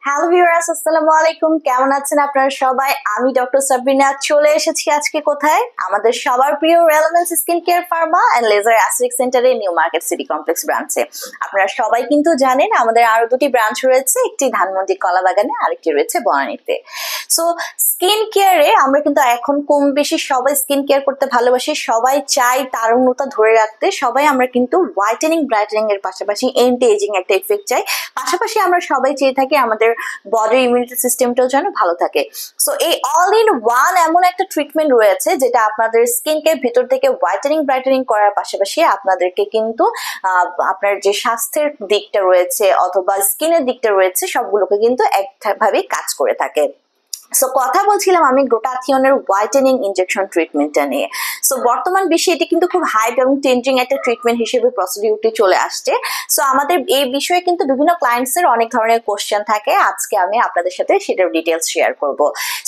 Hello viewers, আসসালামু আলাইকুম। কেমন আছেন আপনারা সবাই? আমি ডক্টর সাবরিনা চলে এসেছি আজকে কোথায়? আমাদের সবার প্রিয় relevance skin care pharma and laser aesthetic সেন্টারে নিউ মার্কেট সিটি কমপ্লেক্স ব্রাঞ্চে। আপনারা সবাই কিন্তু জানেন আমাদের আরো দুটি ব্রাঞ্চ রয়েছে, একটি ধানমন্ডি কলাবাগানে, আরেকটি রয়েছে বনানীতে। সো স্কিন কেয়ারে আমরা কিন্তু এখন কম বেশি সবাই স্কিন কেয়ার করতে ভালোবাসি, সবাই চাই তারুণ্যতা ধরে রাখতে। সবাই আমরা কিন্তু হোয়াইটেনিং ব্রাইটেনিং এর পাশাপাশি এন্টি এজিং একটা ইফেক্ট চাই। পাশাপাশি আমরা সবাই চেয়ে থাকি আমাদের বডির ইমিউনিটি সিস্টেমটাও যেন ভালো থাকে। সো এই অল ইন ওয়ান এমন একটা ট্রিটমেন্ট রয়েছে যেটা আপনাদের স্কিনকে ভিতর থেকে হোয়াইটেনিং ব্রাইটেনিং করার পাশাপাশি আপনাদেরকে কিন্তু আপনার যে স্বাস্থ্যের দিকটা রয়েছে অথবা স্কিনের দিকটা রয়েছে সবগুলোকে কিন্তু একভাবেই কাজ করে থাকে। সো কথা বলছিলাম আমি গ্লুটাথিয়নের হোয়াইটেনিং ইনজেকশন ট্রিটমেন্টটা নিয়ে। সো বর্তমান বিশ্বে এটি কিন্তু খুব হাইপ এবং ট্রেন্ডিং একটা ট্রিটমেন্ট হিসেবে প্রসিডিউরটি চলে আসছে। সো আমাদের এই বিষয়ে কিন্তু বিভিন্ন ক্লায়েন্টসের অনেক ধরনের কোশ্চেন থাকে, আজকে আমি আপনাদের সাথে সেটার ডিটেলস শেয়ার করব।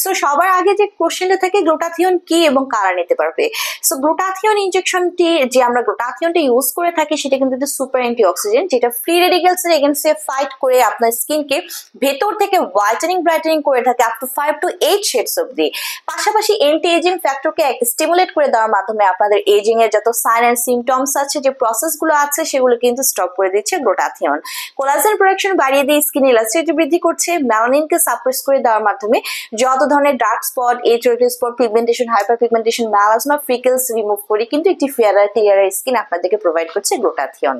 সো সবার আগে যে কোশ্চেনটা থাকে গ্লুটাথিয়ন কি এবং কারা নিতে পারবে। সো গ্লুটাথিয়ন ইনজেকশনটি যে আমরা গ্লুটাথিয়নটা ইউজ করে থাকি সেটা কিন্তু সুপার অ্যান্টিঅক্সিডেন্ট, যেটা ফ্রি রেডিক্যালস এর এগেইনস্টে ফাইট করে আপনার স্কিনকে ভেতর থেকে হোয়াইটেনিং ব্রাইটেনিং করে থাকে আপ টু 5 to 8 শেডস অবধি। পাশাপাশি এন্টি এজিং ফ্যাক্টরকে স্টিমুলেট করে দেওয়ার মাধ্যমে আপনাদের এজিং এর যত সাইন এন্ড সিমটমস আছে, যে প্রসেসগুলো আছে সেগুলো কিন্তু স্টপ করে দিচ্ছে গ্লুটাথিয়ন। কোলাজেন প্রোডাকশন বাড়িয়ে দিয়ে স্কিন ইলাস্টিসিটি বৃদ্ধি করছে, মেলানিনকে সাপ্রেস করে দেওয়ার মাধ্যমে যত ধরনের dark spot, age rated spot, pigmentation, hyper pigmentation, melasma, freckles remove করে কিন্তু একটি ফেয়ারার ক্লিয়ার স্কিন আপনাদেরকে প্রোভাইড করছে glutathione.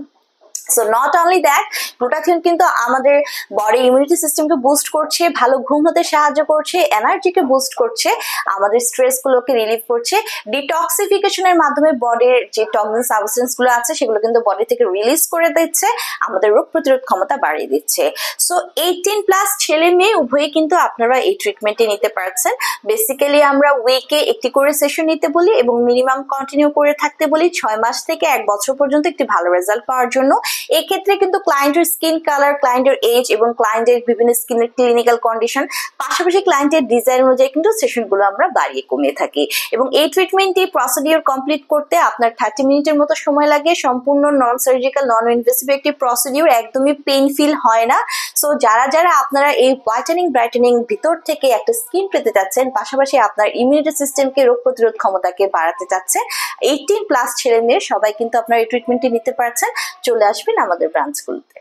So not only that, glutathione কিন্তু আমাদের বডি ইমিউনিটি সিস্টেমকে বুস্ট করছে, ভালো ঘুম হতে সাহায্য করছে, এনার্জিকে বুস্ট করছে, আমাদের স্ট্রেসগুলোকে রিলিভ করছে, ডিটক্সিফিকেশনের মাধ্যমে বডির যে টক্সিন সাবস্টেন্সগুলো আছে সেগুলো কিন্তু বডি থেকে রিলিজ করে দিচ্ছে, আমাদের রোগ প্রতিরোধ ক্ষমতা বাড়িয়ে দিচ্ছে। সো 18+ ছেলে মেয়ে উভয়ই কিন্তু আপনারা এই ট্রিটমেন্টে নিতে পারছেন। বেসিক্যালি আমরা উইকে একটি করে সেশন নিতে বলি এবং মিনিমাম কন্টিনিউ করে থাকতে বলি 6 মাস থেকে 1 বছর পর্যন্ত একটি ভালো রেজাল্ট পাওয়ার জন্য। এই ক্ষেত্রে কিন্তু ক্লায়েন্টের স্কিন কালার, ক্লায়েন্টের এজ এবং ক্লায়েন্টের বিভিন্ন স্কিনের ক্লিনিক্যাল কন্ডিশন, পাশাপাশি ক্লায়েন্টের ডিজাইন অনুযায়ী কিন্তু সেশনগুলো আমরা বাড়িয়ে কমিয়ে থাকি। এবং এই ট্রিটমেন্টটি প্রসিডিওর কমপ্লিট করতে আপনার 30 মিনিটের মতো সময় লাগে। সম্পূর্ণ নন সার্জিক্যাল, নন ইনভেসিভ একটি প্রসিডিওর, একদমই পেইন ফিল হয় না। সো যারা যারা আপনারা এই হোয়াইটেনিং ব্রাইটেনিং ভিতর থেকে একটা স্কিন পেতে চাচ্ছেন, পাশাপাশি আপনার ইমিউনিটি সিস্টেমকে, রোগ প্রতিরোধ ক্ষমতাকে বাড়াতে চাচ্ছেন, 18+ ছেলে মেয়ে সবাই কিন্তু আপনারা এই ট্রিটমেন্টটি নিতে পারছেন। চলে আসবেন আমাদের ব্রাঞ্চগুলোতে।